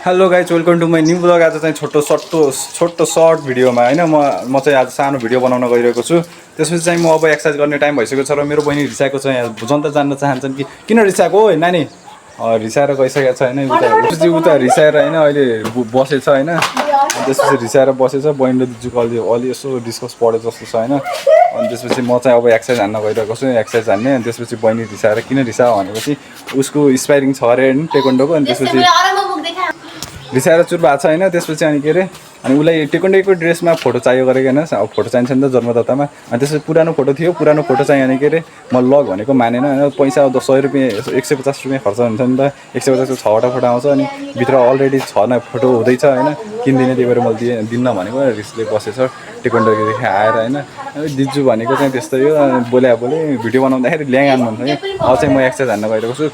Hello guys welcome to my new blog. आज चाहिँ छोटो सर्ट भिडियोमा होइन म चाहिँ आज सानो भिडियो बनाउन गइरहेको छु। त्यसपछि चाहिँ म अब एक्सर्साइज गर्ने टाइम भइसकेको छ र मेरो बहिनी रिसाएको छ। यहाँ जनता जान्न चाहन्छन् कि किन रिसाएको हो नानी, रिसाएर गइसकेको छ होइन। त्यसपछि उता रिसाएर होइन अहिले बसेछ होइन। त्यसपछि रिसाएर बसेछ। बहिनीले दिजुको अलि यसो डिस्कस पढे जस्तो छ होइन। अनि त्यसपछि म चाहिँ अब एक्सर्साइज हान्न गइरहेको छु। एक्सर्साइज हान्ने। अनि त्यसपछि बहिनी रिसाएर किन रिसायो भनेपछि उसको स्पाइरिङ छ अरे होइन टेक्वान्डोको। अनि त्यसपछि रिसाएर चुर भएको छ होइन। त्यसपछि अनि के अरे अनि उसलाई टेक्वान्डोको ड्रेसमा फोटो चाहियो गरेको होइन। अब फोटो चाहिन्छ नि त जन्मदातामा। अनि त्यसपछि पुरानो फोटो थियो। पुरानो फोटो चाहिँ अनि के अरे म लग भनेको मानेन होइन। पैसा 100 रुपियाँ 150 रुपियाँ खर्च हुन्छ नि त। 150 को 6वटा फोटो आउँछ अनि भित्र अलरेडी 6 फोटो हुँदैछ होइन। किन्दिनँ त्यही भएर मैले दिन्न भनेको रिसले बसेछ टेक्वान्डोदेखि आएर होइन। दिजु भनेको चाहिँ त्यस्तै हो। बोले भिडियो बनाउँदाखेरि ल्याङ आउनु भन्छ कि अब चाहिँ म एक्सर्साइज हान्न गइरहेको छु।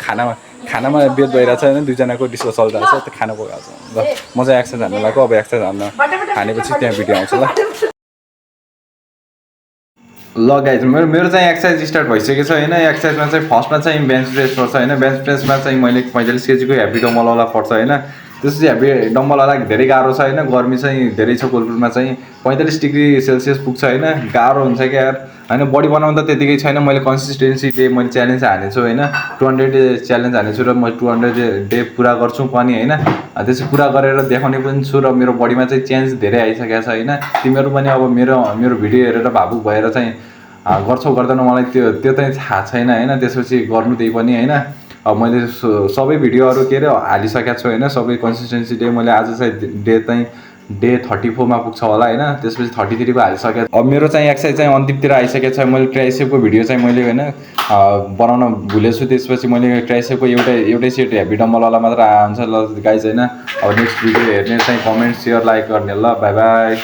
खानामा बेद भइरहेको छ होइन। दुईजनाको डिस्कस चलिरहेको छ। त्यो खाना पकाएको छ ल। म चाहिँ एक्सर्साइज हान्न लाग्यो। अब एक्सर्साइज हान्न हानेपछि त्यहाँ भिडियो आउँछ ल। ल गाइज मेरो चाहिँ एक्सर्साइज स्टार्ट भइसकेको छ होइन। एक्सर्साइजमा चाहिँ फर्स्टमा चाहिँ बेन्च प्रेस पर्छ होइन। बेन्च प्रेसमा चाहिँ मैले 45 केजीको हेभी डम्बलवाला पर्छ होइन। त्यसपछि हेभी डम्बलवाला धेरै गाह्रो छ होइन। गर्मी चाहिँ धेरै छ कोलपुरमा चाहिँ 45 डिग्री सेल्सियस पुग्छ होइन। गाह्रो हुन्छ क्या यार होइन। बडी बनाउनु त त्यतिकै छैन। मैले कन्सिस्टेन्सी डे मैले च्यालेन्ज हानेको छु होइन। 200 डे च्यालेन्ज हानेको छु र म 200 डे पुरा गर्छु पनि होइन। त्यसो पुरा गरेर देखाउने पनि छु र मेरो बडीमा चाहिँ चेन्ज धेरै आइसकेको छ होइन। तिमीहरू पनि अब मेरो भिडियो हेरेर भावुक भएर चाहिँ गर्छौ गर्दैन मलाई त्यो चाहिँ थाहा छैन होइन। त्यसपछि गर्नु त्यही पनि होइन। अब मैले सबै भिडियोहरू के अरे हालिसकेको छु होइन। सबै कन्सिस्टेन्सी डे मैले आज चाहिँ डे 34 मा पुग्छ होला होइन। त्यसपछि 33 को हालिसकेँ। अब मेरो चाहिँ एक्सर्साइज चाहिँ अन्तिमतिर आइसकेको छ। मैले ट्राइसेपको भिडियो चाहिँ मैले होइन बनाउन भुलेछु। त्यसपछि मैले ट्राइसेपको एउटै सेट हेभी डम्बलवाला मात्र आउँछ ल गाइज होइन। अब नेक्स्ट भिडियो हेर्ने चाहिँ कमेन्ट सेयर लाइक गर्ने ल। By by.